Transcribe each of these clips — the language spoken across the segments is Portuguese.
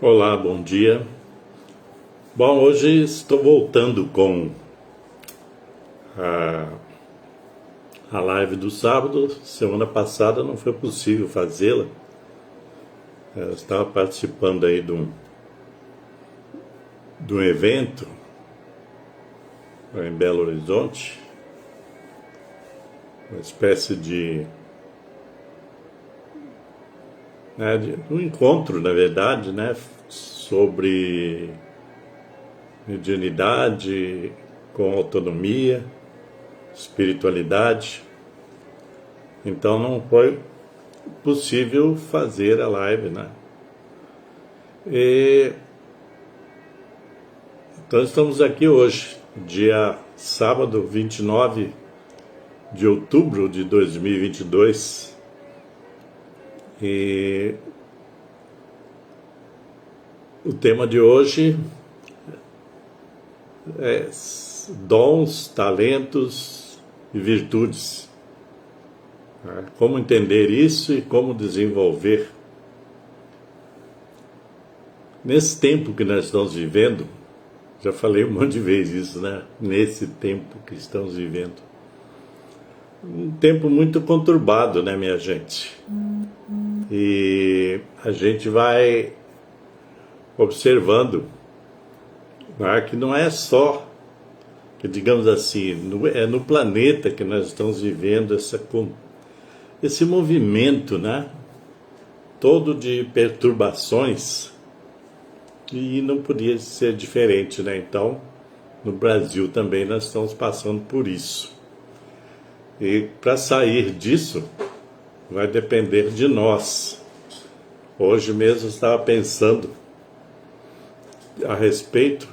Olá, bom dia. Bom, hoje estou voltando com a, a live do sábado. Semana passada não foi possível fazê-la. Eu estava participando aí de um evento em Belo Horizonte, uma espécie de um encontro, na verdade, né, sobre mediunidade com autonomia, espiritualidade. Então não foi possível fazer a live, né? Então estamos aqui hoje, dia sábado 29 de outubro de 2022, e o tema de hoje é dons, talentos e virtudes. Como entender isso e como desenvolver. Nesse tempo que nós estamos vivendo, já falei um monte de vezes isso, né? Nesse tempo que estamos vivendo. Um tempo muito conturbado, né, minha gente? E a gente vai observando, né, que não é só, que digamos assim, é no planeta que nós estamos vivendo esse movimento, né, todo de perturbações, e não podia ser diferente, né? Então, no Brasil também nós estamos passando por isso. E para sair disso, vai depender de nós. Hoje mesmo eu estava pensando a respeito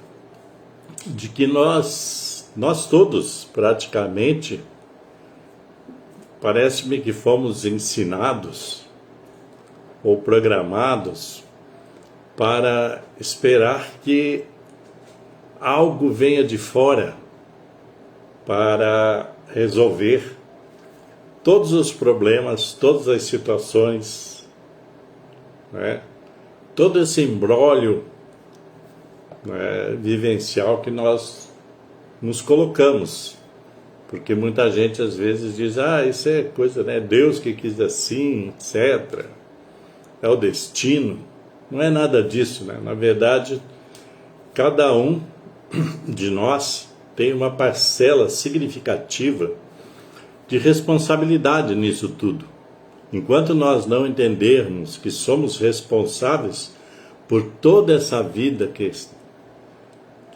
de que nós todos, praticamente, parece-me que fomos ensinados ou programados para esperar que algo venha de fora para resolver todos os problemas, todas as situações, né? Todo esse imbróglio, né, vivencial que nós nos colocamos. Porque muita gente às vezes diz, isso é coisa, né? Deus que quis assim, etc. É o destino. Não é nada disso, né? Na verdade, cada um de nós tem uma parcela significativa de responsabilidade nisso tudo. Enquanto nós não entendermos que somos responsáveis por toda essa vida que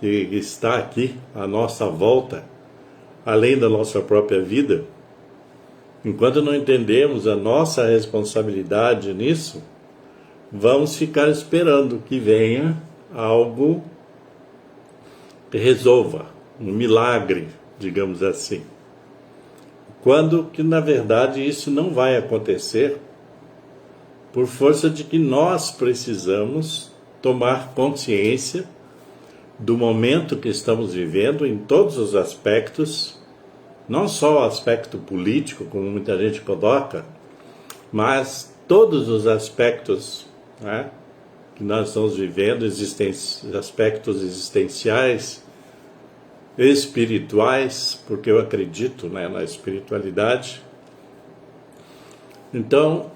está aqui à nossa volta, além da nossa própria vida, enquanto não entendermos a nossa responsabilidade nisso, vamos ficar esperando que venha algo que resolva, um milagre, digamos assim. Quando que, na verdade, isso não vai acontecer, por força de que nós precisamos tomar consciência do momento que estamos vivendo em todos os aspectos, não só o aspecto político, como muita gente coloca, mas todos os aspectos, né, que nós estamos vivendo, aspectos existenciais, espirituais, porque eu acredito, né, na espiritualidade. Então,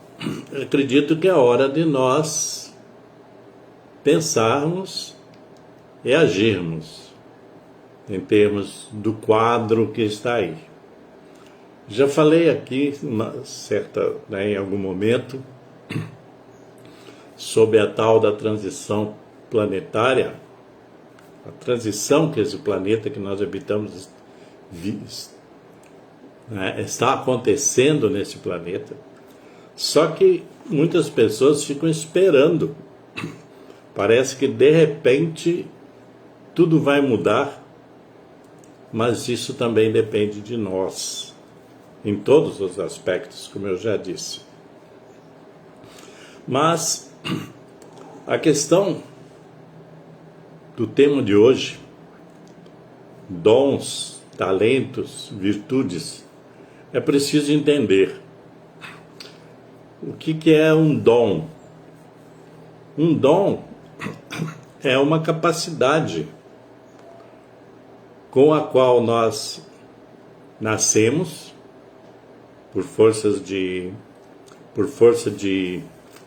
eu acredito que é hora de nós pensarmos e agirmos em termos do quadro que está aí. Já falei aqui em algum momento sobre a tal da transição planetária, a transição que esse planeta que nós habitamos está acontecendo nesse planeta. Só que muitas pessoas ficam esperando. Parece que de repente tudo vai mudar, mas isso também depende de nós, em todos os aspectos, como eu já disse. Mas a questão do tema de hoje, dons, talentos, virtudes, é preciso entender o que é um dom. Um dom é uma capacidade com a qual nós nascemos por força de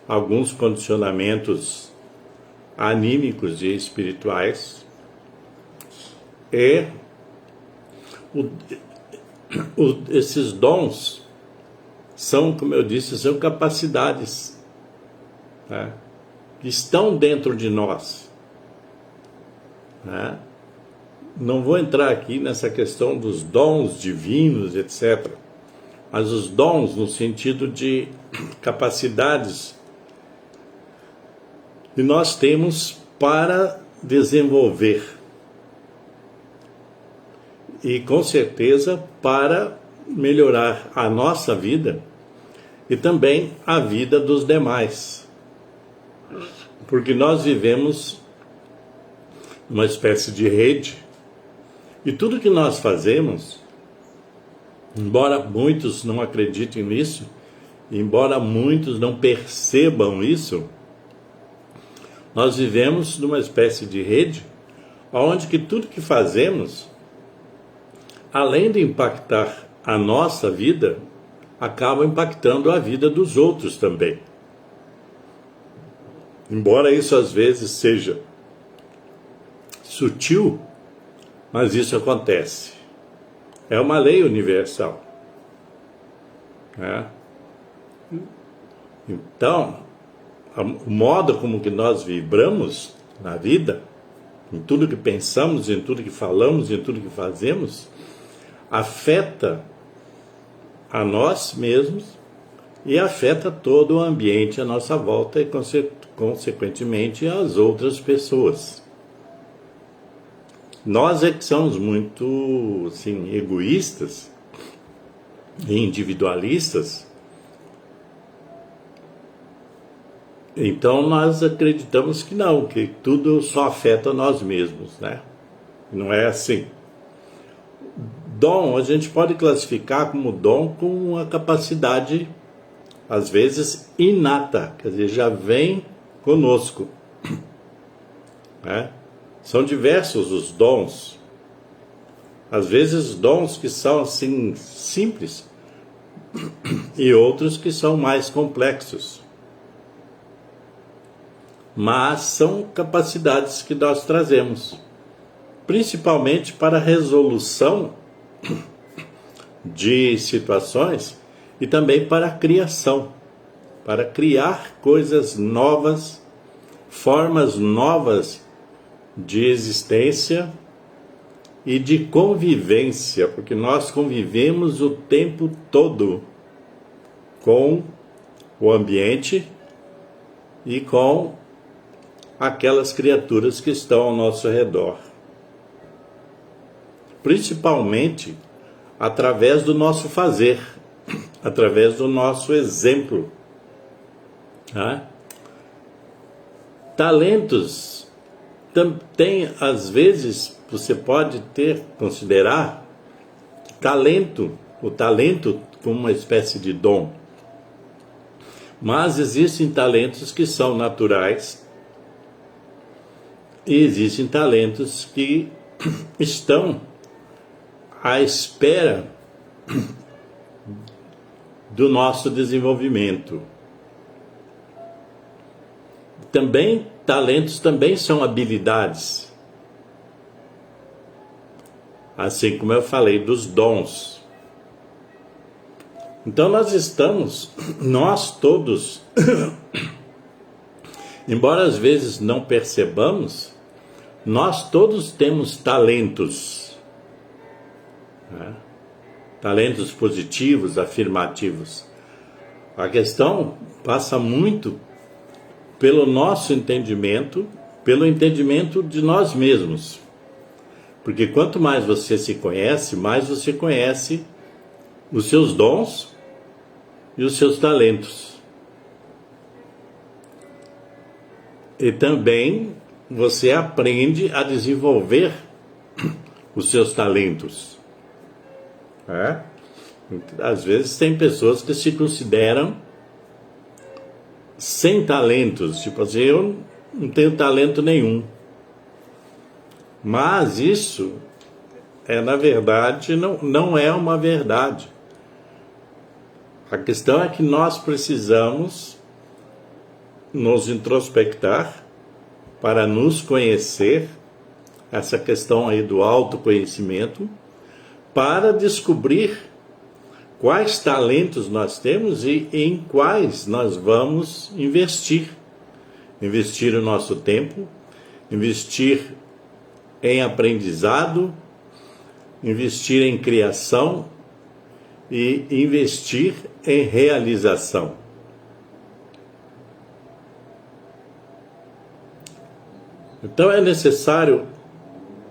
alguns condicionamentos anímicos e espirituais, e esses dons são, como eu disse, são capacidades, né, que estão dentro de nós, né? Não vou entrar aqui nessa questão dos dons divinos, etc. Mas os dons no sentido de capacidades que nós temos para desenvolver. E com certeza para melhorar a nossa vida e também a vida dos demais. Porque nós vivemos uma espécie de rede, e tudo que nós fazemos, embora muitos não acreditem nisso, embora muitos não percebam isso, nós vivemos numa espécie de rede, onde que tudo que fazemos, além de impactar a nossa vida, acaba impactando a vida dos outros também. Embora isso às vezes seja sutil, mas isso acontece. É uma lei universal, né? Então, o modo como que nós vibramos na vida, em tudo que pensamos, em tudo que falamos, em tudo que fazemos, afeta a nós mesmos e afeta todo o ambiente à nossa volta e, consequentemente, as outras pessoas. Nós é que somos muito, assim, egoístas e individualistas. Então nós acreditamos que não, que tudo só afeta nós mesmos, né? Não é assim. Dom, a gente pode classificar como dom com uma capacidade, às vezes, inata, quer dizer, já vem conosco, né? São diversos os dons, às vezes dons que são assim simples e outros que são mais complexos, mas são capacidades que nós trazemos, principalmente para a resolução de situações e também para a criação, para criar coisas novas, formas novas de existência e de convivência, porque nós convivemos o tempo todo com o ambiente e com aquelas criaturas que estão ao nosso redor, principalmente através do nosso fazer, através do nosso exemplo, né? Talentos tem, às vezes, você pode considerar o talento como uma espécie de dom. Mas existem talentos que são naturais e existem talentos que estão à espera do nosso desenvolvimento. Também talentos também são habilidades, assim como eu falei dos dons. Então nós todos, embora às vezes não percebamos, nós todos temos talentos, né? Talentos positivos, afirmativos. A questão passa muito pelo nosso entendimento, pelo entendimento de nós mesmos. Porque quanto mais você se conhece, mais você conhece os seus dons e os seus talentos. E também você aprende a desenvolver os seus talentos. Às vezes tem pessoas que se consideram sem talentos, tipo assim, eu não tenho talento nenhum. Mas isso na verdade, não é uma verdade. A questão é que nós precisamos nos introspectar para nos conhecer, essa questão aí do autoconhecimento, para descobrir quais talentos nós temos e em quais nós vamos investir. Investir o nosso tempo, investir em aprendizado, investir em criação e investir em realização. Então é necessário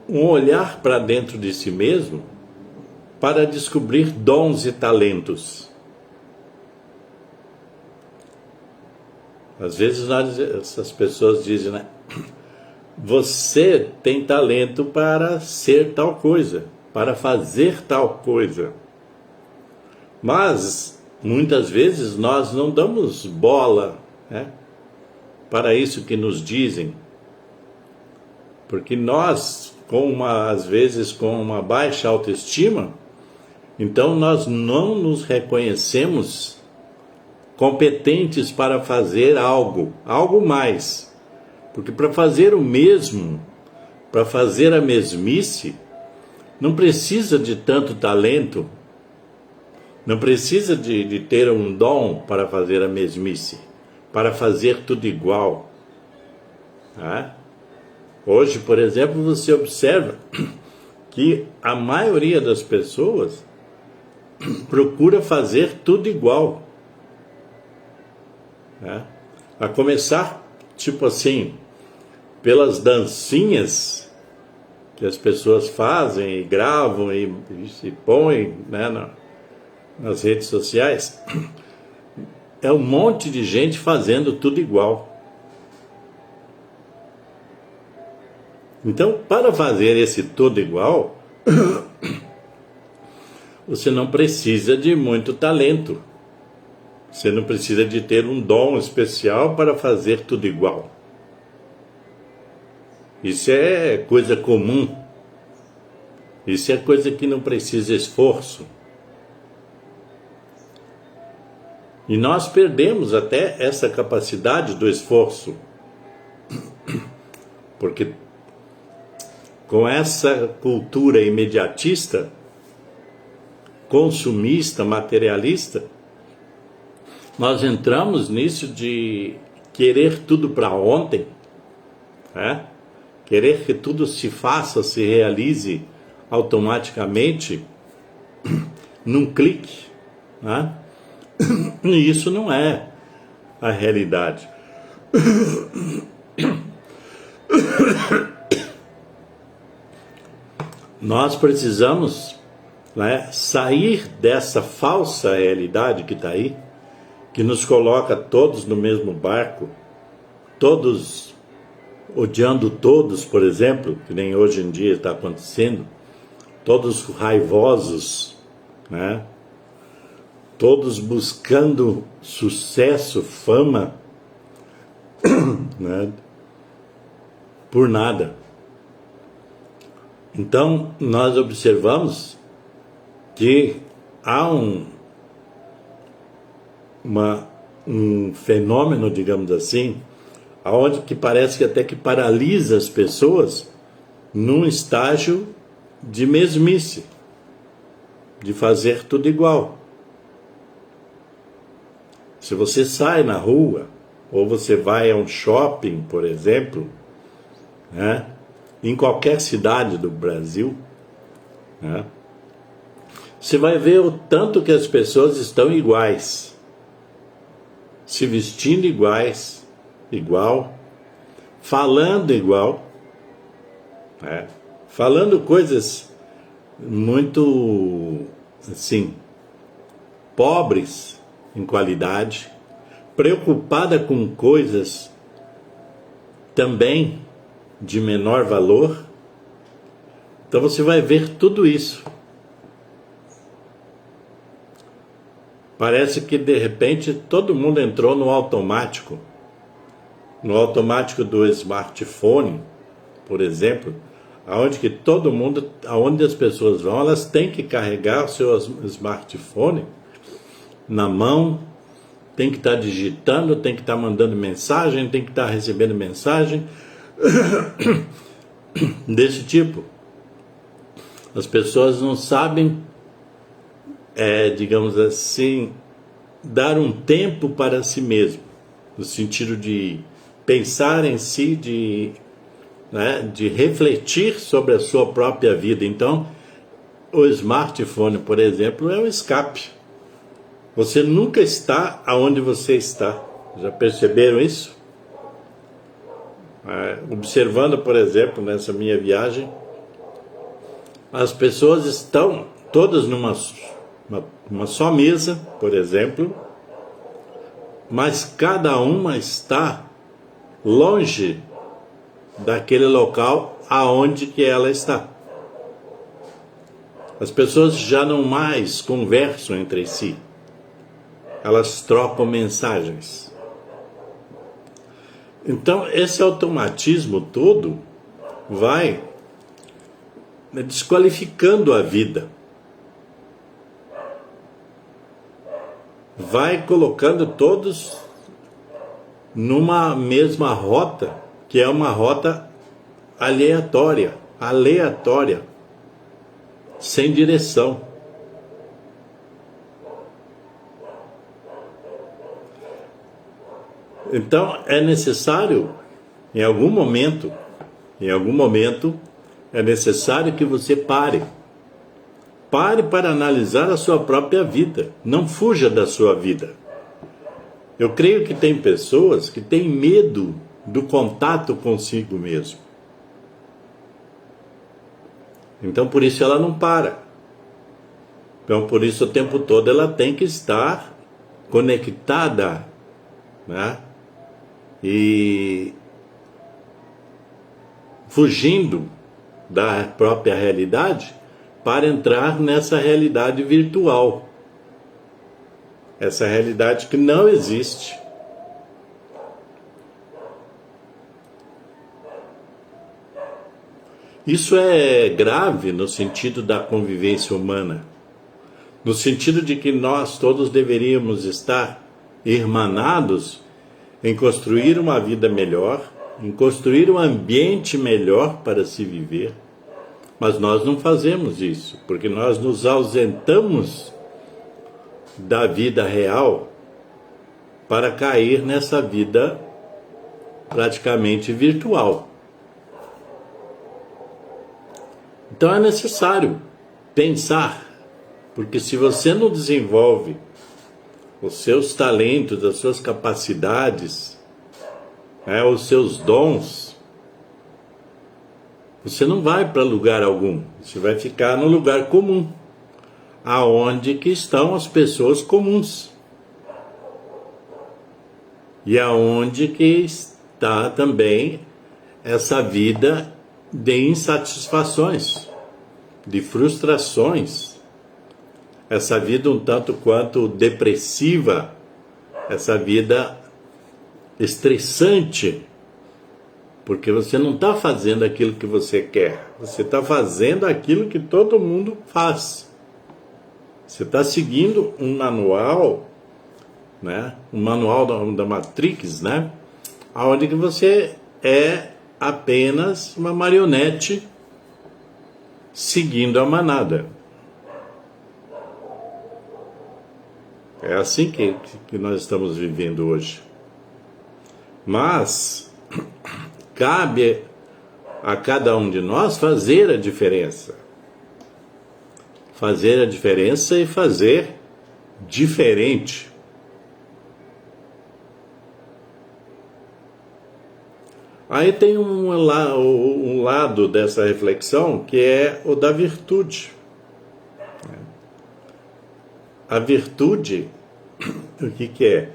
um olhar para dentro de si mesmo para descobrir dons e talentos. Às vezes essas pessoas dizem, né? Você tem talento para ser tal coisa, para fazer tal coisa. Mas, muitas vezes, nós não damos bola, né, para isso que nos dizem. Porque nós, às vezes, com uma baixa autoestima, então nós não nos reconhecemos competentes para fazer algo mais. Porque para fazer o mesmo, para fazer a mesmice, não precisa de tanto talento, não precisa de ter um dom para fazer a mesmice, para fazer tudo igual. Tá? Hoje, por exemplo, você observa que a maioria das pessoas procura fazer tudo igual. Tá? A começar, tipo assim, pelas dancinhas que as pessoas fazem e gravam e se põem, né, nas redes sociais, é um monte de gente fazendo tudo igual. Então, para fazer esse tudo igual, você não precisa de muito talento. Você não precisa de ter um dom especial para fazer tudo igual. Isso é coisa comum. Isso é coisa que não precisa esforço. E nós perdemos até essa capacidade do esforço. Porque com essa cultura imediatista, consumista, materialista, nós entramos nisso de querer tudo para ontem, né? Querer que tudo se faça, se realize automaticamente, num clique, né? E isso não é a realidade. Nós precisamos, né, sair dessa falsa realidade que está aí, que nos coloca todos no mesmo barco, todos odiando todos, por exemplo, que nem hoje em dia está acontecendo, todos raivosos, né? Todos buscando sucesso, fama, né? Por nada. Então, nós observamos que há um fenômeno, digamos assim, aonde que parece que até que paralisa as pessoas num estágio de mesmice, de fazer tudo igual. Se você sai na rua, ou você vai a um shopping, por exemplo, né, em qualquer cidade do Brasil, né, você vai ver o tanto que as pessoas estão iguais, se vestindo igual, falando igual, né, falando coisas muito, assim, pobres em qualidade, preocupada com coisas também de menor valor. Então você vai ver tudo isso. Parece que de repente todo mundo entrou no automático do smartphone, por exemplo, aonde que todo mundo, aonde as pessoas vão, elas têm que carregar o seu smartphone na mão, tem que estar digitando, tem que estar mandando mensagem, tem que estar recebendo mensagem desse tipo. As pessoas não sabem, digamos assim, dar um tempo para si mesmo, no sentido de pensar em si, de refletir sobre a sua própria vida. Então, o smartphone, por exemplo, é um escape. Você nunca está aonde você está. Já perceberam isso? Observando, por exemplo, nessa minha viagem, as pessoas estão todas numa só mesa, por exemplo, mas cada uma está longe daquele local aonde que ela está. As pessoas já não mais conversam entre si. Elas trocam mensagens. Então, esse automatismo todo vai desqualificando a vida. Vai colocando todos numa mesma rota, que é uma rota aleatória, sem direção. Então é necessário, em algum momento, é necessário que você pare. Pare para analisar a sua própria vida. Não fuja da sua vida. Eu creio que tem pessoas que têm medo do contato consigo mesmo. Então por isso ela não para. Então por isso o tempo todo ela tem que estar conectada, né? E fugindo da própria realidade para entrar nessa realidade virtual. Essa realidade que não existe. Isso é grave no sentido da convivência humana, no sentido de que nós todos deveríamos estar irmanados em construir uma vida melhor, em construir um ambiente melhor para se viver, mas nós não fazemos isso, porque nós nos ausentamos da vida real para cair nessa vida praticamente virtual. Então é necessário pensar, porque se você não desenvolve os seus talentos, as suas capacidades, os seus dons, você não vai para lugar algum, você vai ficar no lugar comum, aonde que estão as pessoas comuns, e aonde que está também essa vida de insatisfações, de frustrações, essa vida um tanto quanto depressiva, essa vida estressante, porque você não está fazendo aquilo que você quer, você está fazendo aquilo que todo mundo faz. Você está seguindo um manual, né? Um manual da Matrix, né? Onde que você é apenas uma marionete seguindo a manada. É assim que nós estamos vivendo hoje. Mas cabe a cada um de nós fazer a diferença. Fazer a diferença e fazer diferente. Aí tem um lado dessa reflexão que é o da virtude. A virtude, o que é?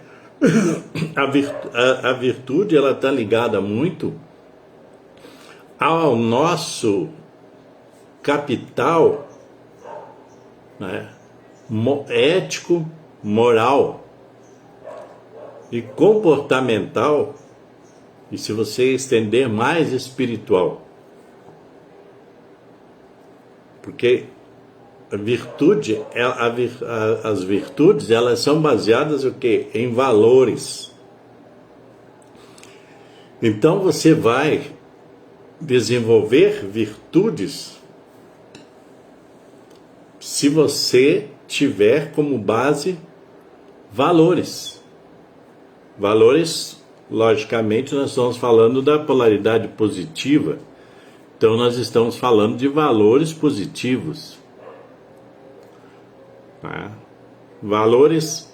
A virtude, ela está ligada muito ao nosso capital, né, ético, moral e comportamental, e se você estender mais espiritual. Porque a virtude, as virtudes, elas são baseadas o quê? Em valores. Então você vai desenvolver virtudes se você tiver como base valores. Valores, logicamente, nós estamos falando da polaridade positiva. Então nós estamos falando de valores positivos. Tá? Valores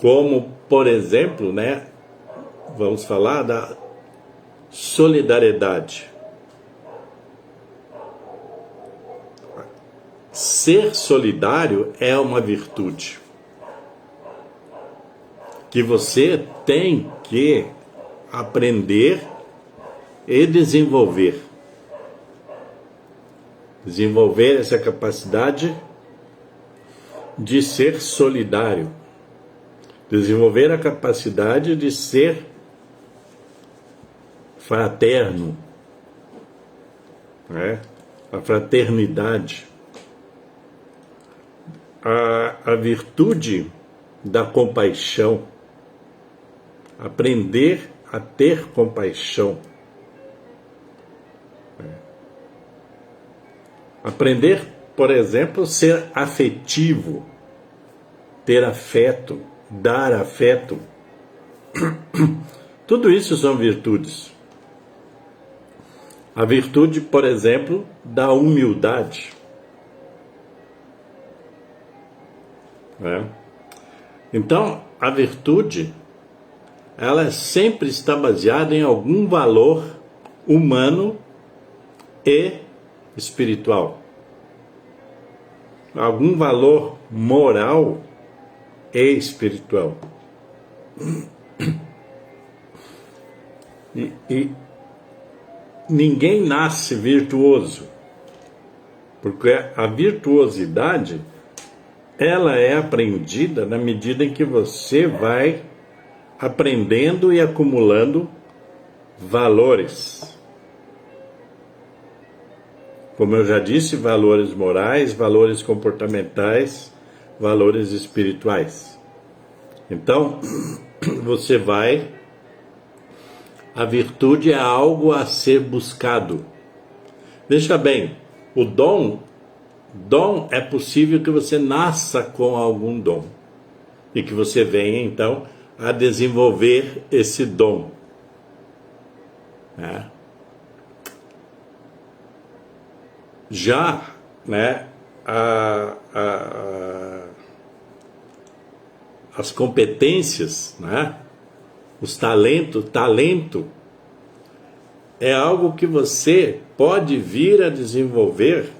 como, por exemplo, né, vamos falar da solidariedade. Ser solidário é uma virtude que você tem que aprender e desenvolver. Desenvolver essa capacidade de ser solidário. Desenvolver a capacidade de ser fraterno. Né? A fraternidade. A virtude da compaixão. Aprender a ter compaixão. Aprender, por exemplo, ser afetivo, ter afeto, dar afeto. Tudo isso são virtudes. A virtude, por exemplo, da humildade. Então, a virtude, ela sempre está baseada em algum valor humano e espiritual. Algum valor moral e espiritual. E ninguém nasce virtuoso, porque a virtuosidade, ela é aprendida na medida em que você vai aprendendo e acumulando valores. Como eu já disse, valores morais, valores comportamentais, valores espirituais. Então, você vai... A virtude é algo a ser buscado. Veja bem, o dom é possível que você nasça com algum dom. E que você venha, então, a desenvolver esse dom. Né? Já, né, as competências, né, os talento é algo que você pode vir a desenvolver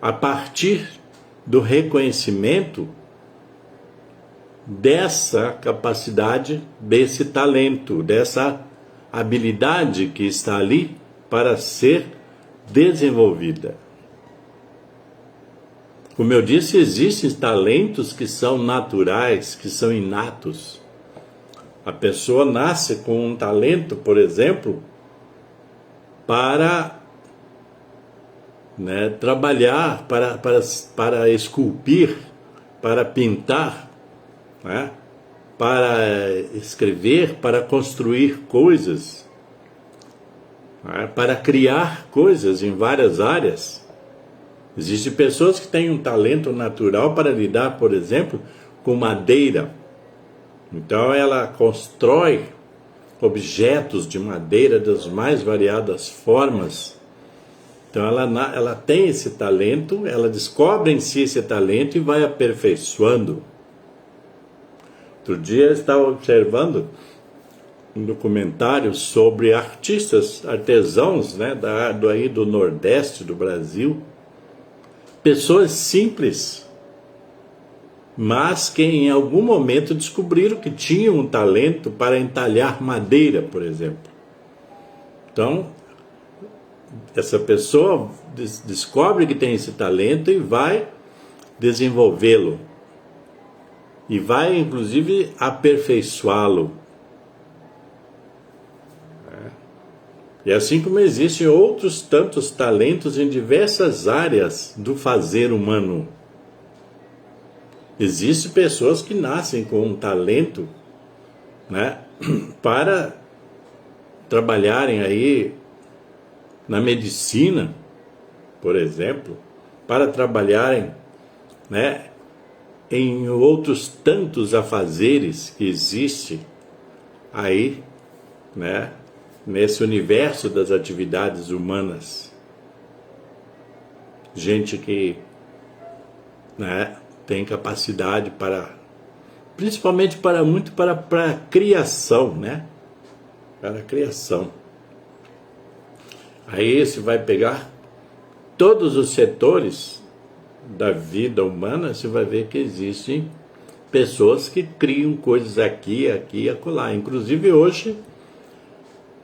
a partir do reconhecimento dessa capacidade, desse talento, dessa habilidade que está ali para ser desenvolvida. Como eu disse, existem talentos que são naturais, que são inatos. A pessoa nasce com um talento, por exemplo, para trabalhar, para esculpir, para pintar, né? Para escrever, para construir coisas, né? Para criar coisas em várias áreas. Existem pessoas que têm um talento natural para lidar, por exemplo, com madeira. Então ela constrói objetos de madeira das mais variadas formas. Então ela tem esse talento, ela descobre em si esse talento e vai aperfeiçoando. Outro dia eu estava observando um documentário sobre artistas, artesãos, né, do Nordeste do Brasil. Pessoas simples, mas que em algum momento descobriram que tinham um talento para entalhar madeira, por exemplo. Então, essa pessoa descobre que tem esse talento e vai desenvolvê-lo. E vai, inclusive, aperfeiçoá-lo. E assim como existem outros tantos talentos em diversas áreas do fazer humano. Existem pessoas que nascem com um talento, né, para trabalharem aí na medicina, por exemplo, para trabalharem, né, em outros tantos afazeres que existem aí, né, nesse universo das atividades humanas. Gente que, né, tem capacidade para, principalmente para a criação, né? Para a criação. Aí você vai pegar todos os setores da vida humana, você vai ver que existem pessoas que criam coisas aqui e acolá. Inclusive hoje,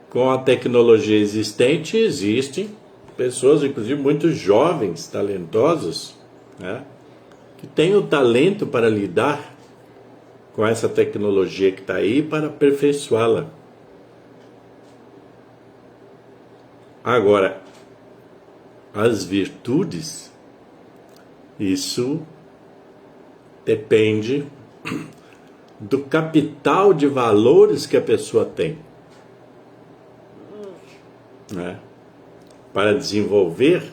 com a tecnologia existente, existem pessoas, inclusive muito jovens, talentosos, né, que têm o talento para lidar com essa tecnologia que está aí para aperfeiçoá-la. Agora, as virtudes, isso depende do capital de valores que a pessoa tem, né, para desenvolver,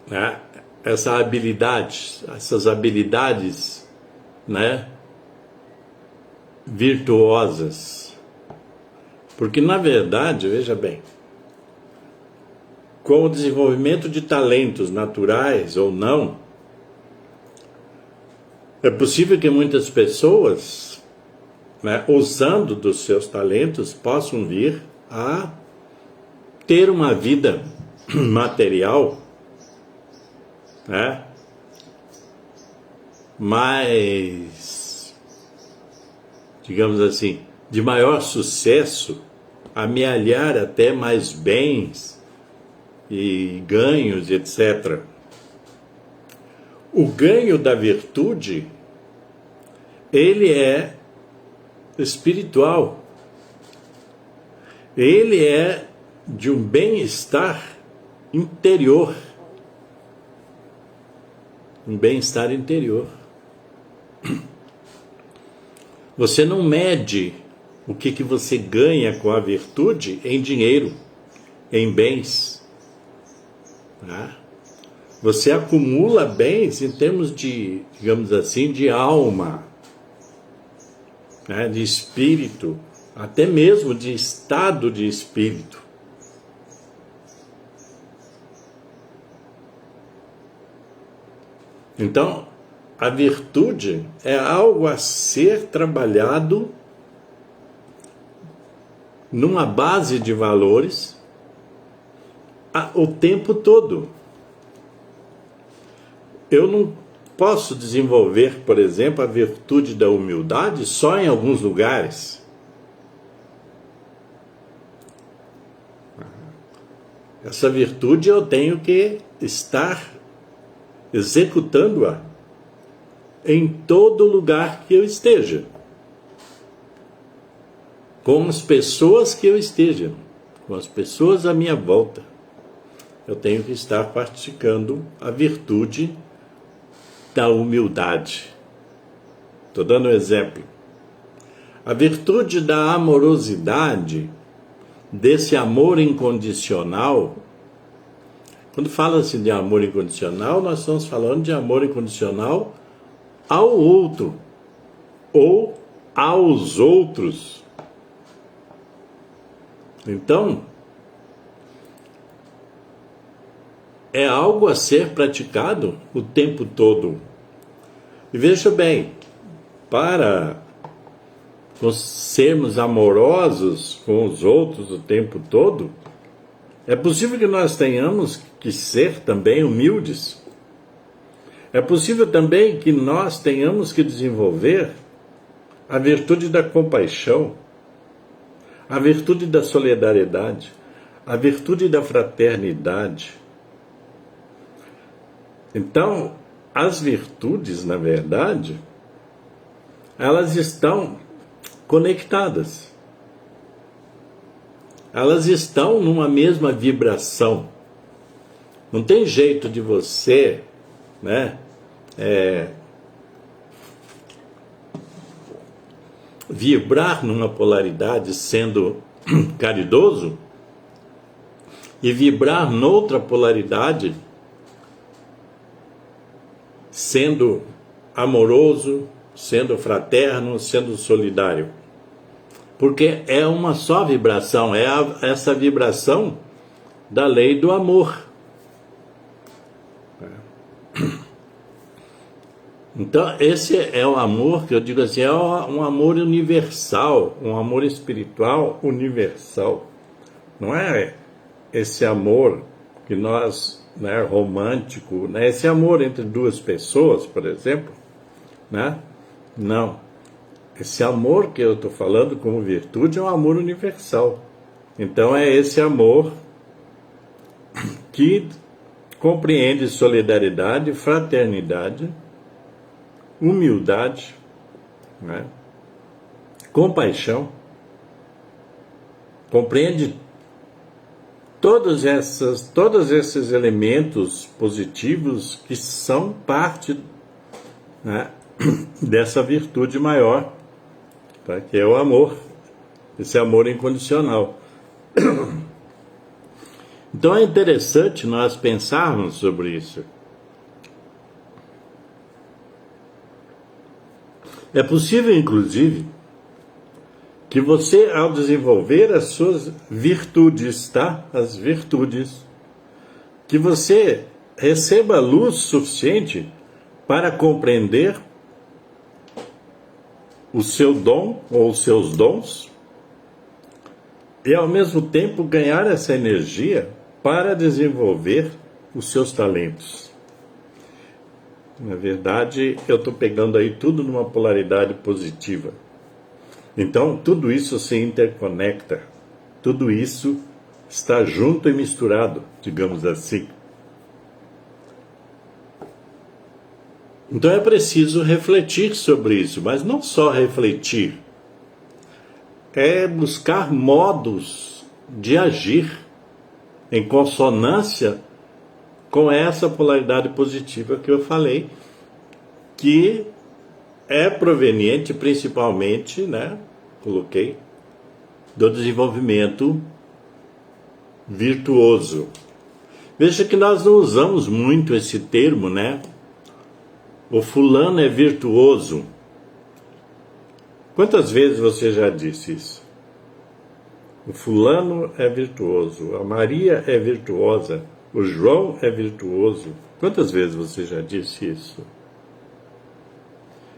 né, essas habilidades, né, virtuosas. Porque, na verdade, veja bem, com o desenvolvimento de talentos naturais ou não, é possível que muitas pessoas, né, usando dos seus talentos, possam vir a ter uma vida material, né, mais, digamos assim, de maior sucesso, amealhar até mais bens e ganhos, etc. O ganho da virtude, ele é espiritual. Ele é de um bem-estar interior. Um bem-estar interior. Você não mede o que você ganha com a virtude em dinheiro, em bens. Tá? Você acumula bens em termos de, digamos assim, de alma, né? De espírito, até mesmo de estado de espírito. Então, a virtude é algo a ser trabalhado numa base de valores o tempo todo. Eu não posso desenvolver, por exemplo, a virtude da humildade só em alguns lugares. Essa virtude eu tenho que estar executando-a em todo lugar que eu esteja, com as pessoas que eu esteja, com as pessoas à minha volta. Eu tenho que estar praticando a virtude da humildade. Estou dando um exemplo. A virtude da amorosidade, desse amor incondicional. Quando fala-se de amor incondicional, nós estamos falando de amor incondicional ao outro ou aos outros. Então, é algo a ser praticado o tempo todo. E veja bem, para sermos amorosos com os outros o tempo todo, é possível que nós tenhamos que ser também humildes. É possível também que nós tenhamos que desenvolver a virtude da compaixão, a virtude da solidariedade, a virtude da fraternidade. Então, as virtudes, na verdade, elas estão conectadas. elas estão numa mesma vibração. Não tem jeito de você, né, vibrar numa polaridade sendo caridoso e vibrar noutra polaridade sendo amoroso, sendo fraterno, sendo solidário. Porque é uma só vibração, essa vibração da lei do amor. Então, esse é o amor que eu digo assim, é um amor universal, um amor espiritual universal. Não é esse amor que nós, né, romântico, né, esse amor entre duas pessoas, por exemplo, né? Não. Esse amor que eu estou falando como virtude é um amor universal. Então, é esse amor que compreende solidariedade, fraternidade, humildade, né? Compaixão, compreende todos esses elementos positivos que são parte, né, dessa virtude maior, tá? Que é o amor, esse amor incondicional. Então é interessante nós pensarmos sobre isso. É possível, inclusive, que você, ao desenvolver as suas virtudes, tá? As virtudes, que você receba luz suficiente para compreender o seu dom ou os seus dons e, ao mesmo tempo, ganhar essa energia para desenvolver os seus talentos. Na verdade, eu estou pegando aí tudo numa polaridade positiva. Então, tudo isso se interconecta. Tudo isso está junto e misturado, digamos assim. Então, é preciso refletir sobre isso, mas não só refletir. É buscar modos de agir em consonância com essa polaridade positiva que eu falei, que é proveniente principalmente, né, coloquei, do desenvolvimento virtuoso. Veja que nós não usamos muito esse termo, né? O fulano é virtuoso. Quantas vezes você já disse isso? O fulano é virtuoso, a Maria é virtuosa, o João é virtuoso. Quantas vezes você já disse isso?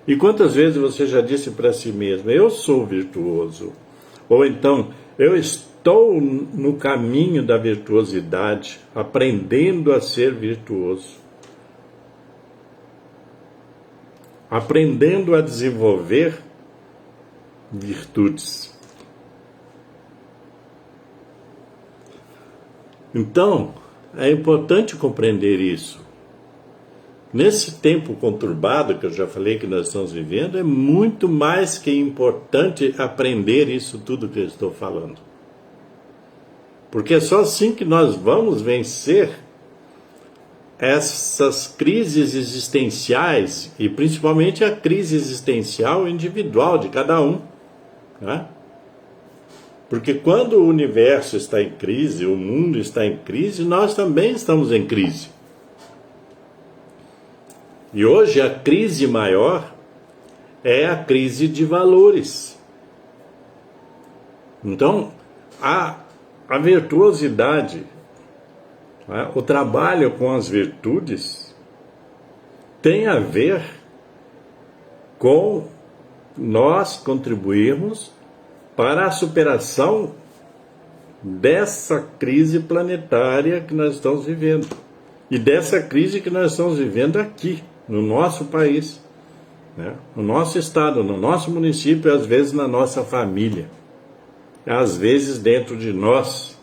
E quantas vezes você já disse para si mesmo, eu sou virtuoso? Ou então, eu estou no caminho da virtuosidade, aprendendo a ser virtuoso. Aprendendo a desenvolver virtudes. Então, é importante compreender isso. Nesse tempo conturbado que eu já falei que nós estamos vivendo, é muito mais que importante aprender isso tudo que eu estou falando. Porque é só assim que nós vamos vencer essas crises existenciais, e principalmente a crise existencial individual de cada um, né? Porque quando o universo está em crise, o mundo está em crise, nós também estamos em crise. E hoje a crise maior é a crise de valores. Então, a virtuosidade, né, o trabalho com as virtudes, tem a ver com nós contribuirmos para a superação dessa crise planetária que nós estamos vivendo. E dessa crise que nós estamos vivendo aqui, no nosso país, né? No nosso estado, no nosso município, às vezes na nossa família, às vezes dentro de nós.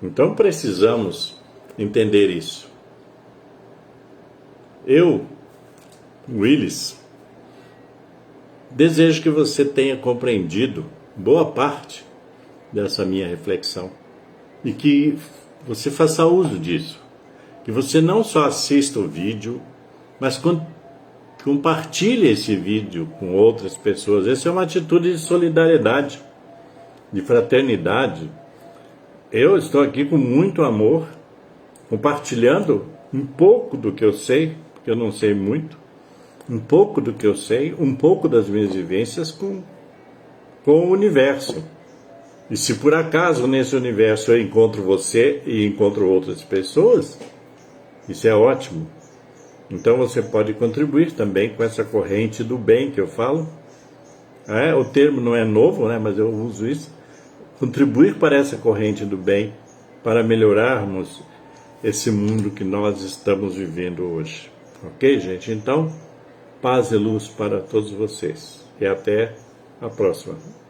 Então precisamos entender isso. Eu, Willis, desejo que você tenha compreendido boa parte dessa minha reflexão. E que você faça uso disso. Que você não só assista o vídeo, mas compartilhe esse vídeo com outras pessoas. Essa é uma atitude de solidariedade, de fraternidade. Eu estou aqui com muito amor, compartilhando um pouco do que eu sei, porque eu não sei muito, um pouco do que eu sei, um pouco das minhas vivências com o universo. E se por acaso nesse universo eu encontro você e encontro outras pessoas, isso é ótimo. Então você pode contribuir também com essa corrente do bem que eu falo. O termo não é novo, né, mas eu uso isso. Contribuir para essa corrente do bem, para melhorarmos esse mundo que nós estamos vivendo hoje. Ok, gente? Então, paz e luz para todos vocês. E até a próxima.